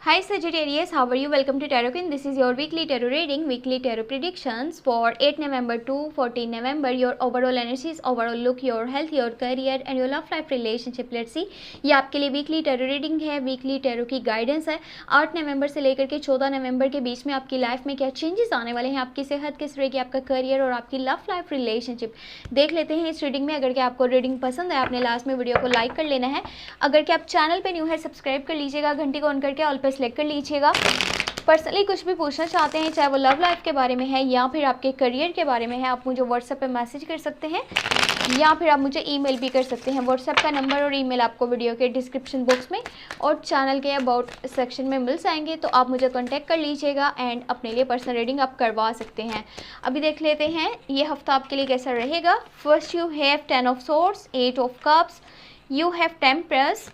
Hi Sagittarius, how are you? Welcome to Tarot Queen. This is your weekly tarot reading, weekly tarot predictions for 8 November to 14 November. Your overall energies, overall look, your health, your career and your love life relationship. Let's see. ये आपके लिए weekly tarot reading है, weekly tarot की guidance है। 8 नवंबर से लेकर के 14 नवंबर के बीच में आपकी लाइफ में क्या चेंजेस आने वाले हैं, आपकी सेहत किस रहेगी, आपका करियर और आपकी लव लाइफ रिलेशनशिप देख लेते हैं इस रीडिंग में। अगर क्या आपको रीडिंग पसंद है, आपने लास्ट में वीडियो को लाइक कर लेना है। अगर क्या आप चैनल पे न्यू है, सब्सक्राइब कर लीजिएगा, घंटी को ऑन करके ऑल पे सेलेक्ट कर लीजिएगा। पर्सनली कुछ भी पूछना चाहते हैं, चाहे वो लव लाइफ के बारे में है या फिर आपके करियर के बारे में है, आप मुझे व्हाट्सएप पे मैसेज कर सकते हैं या फिर आप मुझे ईमेल भी कर सकते हैं। व्हाट्सएप का नंबर और ईमेल आपको वीडियो के डिस्क्रिप्शन बॉक्स में और चैनल के अबाउट सेक्शन में मिल जाएंगे, तो आप मुझे कांटेक्ट कर लीजिएगा एंड अपने लिए पर्सनल रीडिंग आप करवा सकते हैं। अभी देख लेते हैं ये हफ्ता आपके लिए कैसा रहेगा। First you have 10 of swords, 8 of cups, you have temperance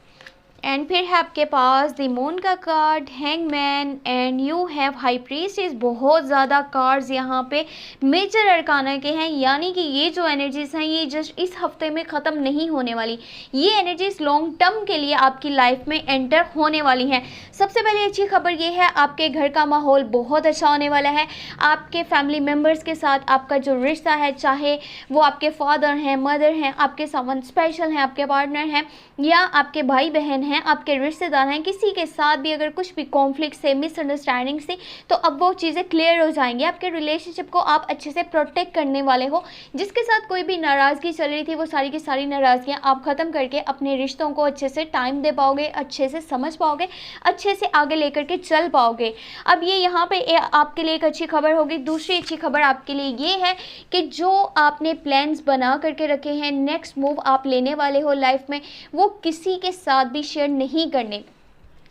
and फिर है आपके पास द मून का card, hangman and you have high priestess. बहुत ज़्यादा कार्ड्स यहाँ पे मेजर अरकाना के हैं, यानी कि ये जो एनर्जीज हैं ये जस्ट इस हफ्ते में ख़त्म नहीं होने वाली, ये एनर्जीज लॉन्ग टर्म के लिए आपकी लाइफ में एंटर होने वाली हैं। सबसे पहले अच्छी खबर ये है, आपके घर का माहौल बहुत अच्छा होने वाला है। आपके फैमिली मेम्बर्स के साथ आपका जो रिश्ता है, चाहे वो आपके फादर हैं, मदर हैं, आपके सामान स्पेशल हैं, आपके पार्टनर हैं या आपके भाई बहन हैं, आपके रिश्तेदार हैं, किसी के साथ भी अगर कुछ भी कॉन्फ्लिक्ट से, मिसअंडरस्टैंडिंग से, तो अब वो चीज़ें क्लियर हो जाएंगी। आपके रिलेशनशिप को आप अच्छे से प्रोटेक्ट करने वाले हो। जिसके साथ कोई भी नाराज़गी चल रही थी, वो सारी की सारी नाराज़गियाँ आप ख़त्म करके अपने रिश्तों को अच्छे से टाइम दे पाओगे, अच्छे से समझ पाओगे, अच्छे से आगे लेकर के चल पाओगे। अब ये यहाँ पे आपके लिए एक अच्छी खबर होगी। दूसरी अच्छी खबर आपके लिए ये है कि जो आपने प्लान्स बना करके रखे हैं, नेक्स्ट मूव आप लेने वाले हो लाइफ में, वो किसी के साथ भी शेयर नहीं करने।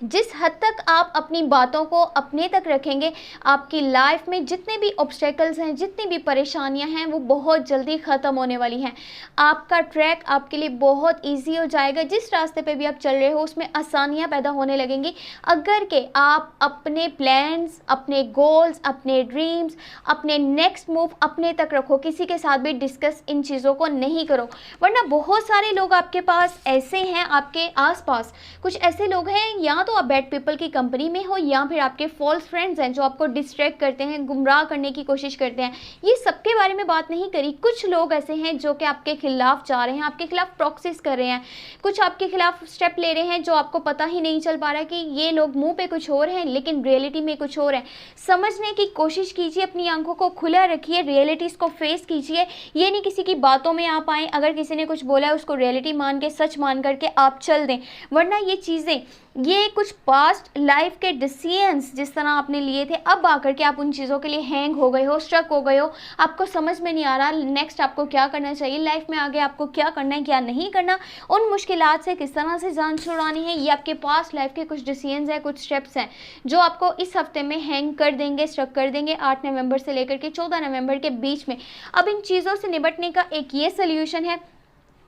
जिस हद तक आप अपनी बातों को अपने तक रखेंगे, आपकी लाइफ में जितने भी ऑब्स्टेकल्स हैं, जितनी भी परेशानियां हैं, वो बहुत जल्दी ख़त्म होने वाली हैं। आपका ट्रैक आपके लिए बहुत इजी हो जाएगा। जिस रास्ते पे भी आप चल रहे हो उसमें आसानियां पैदा होने लगेंगी, अगर के आप अपने प्लान्स, अपने गोल्स, अपने ड्रीम्स, अपने नेक्स्ट मूव अपने तक रखो। किसी के साथ भी डिस्कस इन चीज़ों को नहीं करो, वरना बहुत सारे लोग आपके पास ऐसे हैं, आपके आसपास कुछ ऐसे लोग हैं, या तो आप बैड पीपल की कंपनी में हो या फिर आपके फॉल्स फ्रेंड्स हैं जो आपको डिस्ट्रैक्ट करते हैं, गुमराह करने की कोशिश करते हैं। ये सबके बारे में बात नहीं करी। कुछ लोग ऐसे हैं जो कि आपके खिलाफ जा रहे हैं, आपके खिलाफ प्रॉक्सिस कर रहे हैं, कुछ आपके खिलाफ स्टेप ले रहे हैं जो आपको पता ही नहीं चल पा रहा कि ये लोग मुंह पे कुछ और हैं लेकिन रियलिटी में कुछ और है। समझने की कोशिश कीजिए, अपनी आंखों को खुला रखिए, रियलिटीज़ को फेस कीजिए। ये नहीं किसी की बातों में आप आएँ, अगर किसी ने कुछ बोला है उसको रियलिटी मान के, सच मान करके आप चल दें, वरना ये चीज़ें, ये कुछ पास्ट लाइफ के डिसीजंस जिस तरह आपने लिए थे, अब आकर के आप उन चीज़ों के लिए हैंग हो गए हो, स्ट्रक हो गए हो, आपको समझ में नहीं आ रहा नेक्स्ट आपको क्या करना चाहिए लाइफ में, आगे आपको क्या करना है, क्या नहीं करना, उन मुश्किलात से किस तरह से जान छुड़ानी है। ये आपके पास्ट लाइफ के कुछ डिसीजंस हैं, कुछ स्टेप्स हैं जो आपको इस हफ्ते में हैंग कर देंगे, स्ट्रक कर देंगे 8 नवंबर से लेकर के 14 नवंबर के बीच में। अब इन चीज़ों से निपटने का एक ये सोल्यूशन है,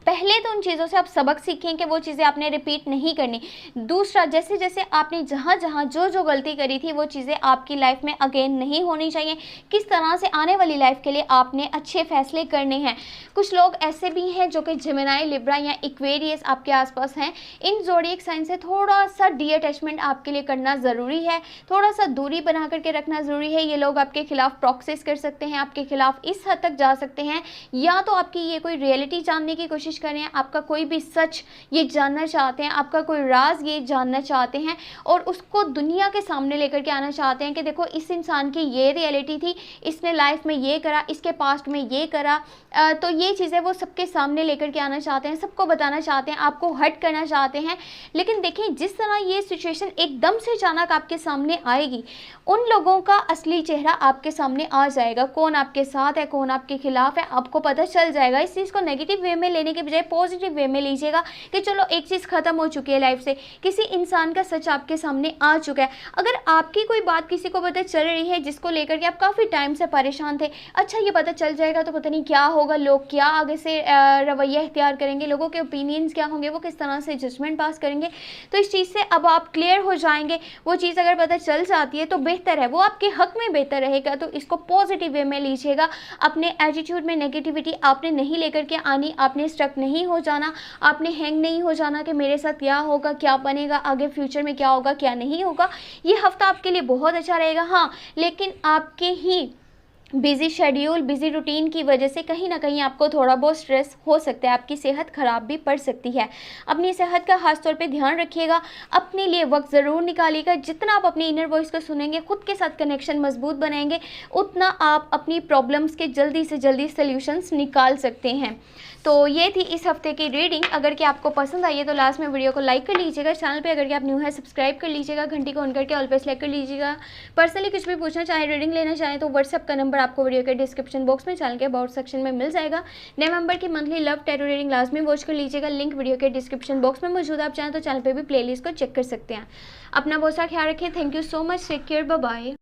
पहले तो उन चीज़ों से आप सबक सीखें कि वो चीज़ें आपने रिपीट नहीं करनी। दूसरा, जैसे जैसे आपने जहाँ जहाँ जो जो गलती करी थी वो चीज़ें आपकी लाइफ में अगेन नहीं होनी चाहिए। किस तरह से आने वाली लाइफ के लिए आपने अच्छे फैसले करने हैं। कुछ लोग ऐसे भी हैं जो कि जेमिनी, लिब्रा या एक्वेरियस आपके आसपास हैं। इन ज़ोडिएक साइन से थोड़ा सा डी अटैचमेंट आपके लिए करना ज़रूरी है, थोड़ा सा दूरी बना करके रखना ज़रूरी है। ये लोग आपके खिलाफ प्रॉक्सिस कर सकते हैं, आपके खिलाफ इस हद तक जा सकते हैं, या तो आपकी ये कोई रियलिटी जानने की कोशिश कर रहे हैं, आपका कोई भी सच ये जानना चाहते हैं, आपका कोई राज ये जानना चाहते हैं और उसको दुनिया के सामने लेकर के आना चाहते हैं कि देखो इस इंसान की ये रियलिटी थी, इसने लाइफ में ये करा, इसके पास्ट में ये करा। तो ये चीज़ें वो सबके सामने लेकर के आना चाहते हैं, सबको बताना चाहते हैं, आपको हर्ट करना चाहते हैं। लेकिन देखें, जिस तरह ये सिचुएशन एकदम से अचानक आपके सामने आएगी, उन लोगों का असली चेहरा आपके सामने आ जाएगा। कौन आपके साथ है, कौन आपके खिलाफ है, आपको पता चल जाएगा। इस चीज़ को नेगेटिव वे में लेने के बजाय पॉजिटिव वे में लीजिएगा कि चलो एक चीज़ ख़त्म हो चुकी है लाइफ से, किसी इंसान का सच आपके सामने आ चुका है। अगर आपकी कोई बात किसी को पता चल रही है जिसको लेकर के आप काफ़ी टाइम से परेशान थे, अच्छा ये पता चल जाएगा तो पता नहीं क्या होगा, लोग क्या आगे से रवैया इख्तियार करेंगे, लोगों के ओपिनियंस क्या होंगे, वो किस तरह से जजमेंट पास करेंगे। तो इस चीज़ से अब आप क्लियर हो जाएंगे। वो चीज़ अगर पता चल जाती है तो बेहतर है, वो आपके हक में बेहतर रहेगा। तो इसको पॉजिटिव वे में लीजिएगा। अपने एटीट्यूड में नेगेटिविटी आपने नहीं लेकर के आनी, आपने स्ट्रक स्टक नहीं हो जाना, आपने हैंग नहीं हो जाना कि मेरे साथ क्या होगा, क्या बनेगा, आगे फ्यूचर में क्या होगा, क्या नहीं होगा। ये हफ्ता आपके लिए बहुत अच्छा रहेगा। हाँ, लेकिन आपके ही बिज़ी शेड्यूल, बिज़ी रूटीन की वजह से कहीं ना कहीं आपको थोड़ा बहुत स्ट्रेस हो सकता है, आपकी सेहत ख़राब भी पड़ सकती है। अपनी सेहत का खास तौर पे ध्यान रखिएगा, अपने लिए वक्त ज़रूर निकालिएगा। जितना आप अपनी इनर वॉइस को सुनेंगे, खुद के साथ कनेक्शन मजबूत बनाएंगे, उतना आप अपनी प्रॉब्लम्स के जल्दी से जल्दी सल्यूशंस निकाल सकते हैं। तो ये थी इस हफ्ते की रीडिंग। अगर कि आपको पसंद आई है तो लास्ट में वीडियो को लाइक कर लीजिएगा। चैनल पे अगर कि आप न्यू है सब्सक्राइब कर लीजिएगा, घंटी को ऑन करके ऑल पे सेलेक्ट कर लीजिएगा। पर्सनली कुछ भी पूछना चाहें, रीडिंग लेना चाहें तो व्हाट्सअप का नंबर आपको वीडियो के डिस्क्रिप्शन बॉक्स में, चैनल के अबाउट सेक्शन में मिल जाएगा। नवंबर की monthly love tarot reading last में वॉच कर लीजिएगा, लिंक वीडियो के डिस्क्रिप्शन बॉक्स में मौजूद है। आप चाहें तो चैनल पर भी प्ले लिस्ट को चेक कर सकते हैं। अपना बहुत सा ख्याल रखें। Thank you so much. Take care, bye bye.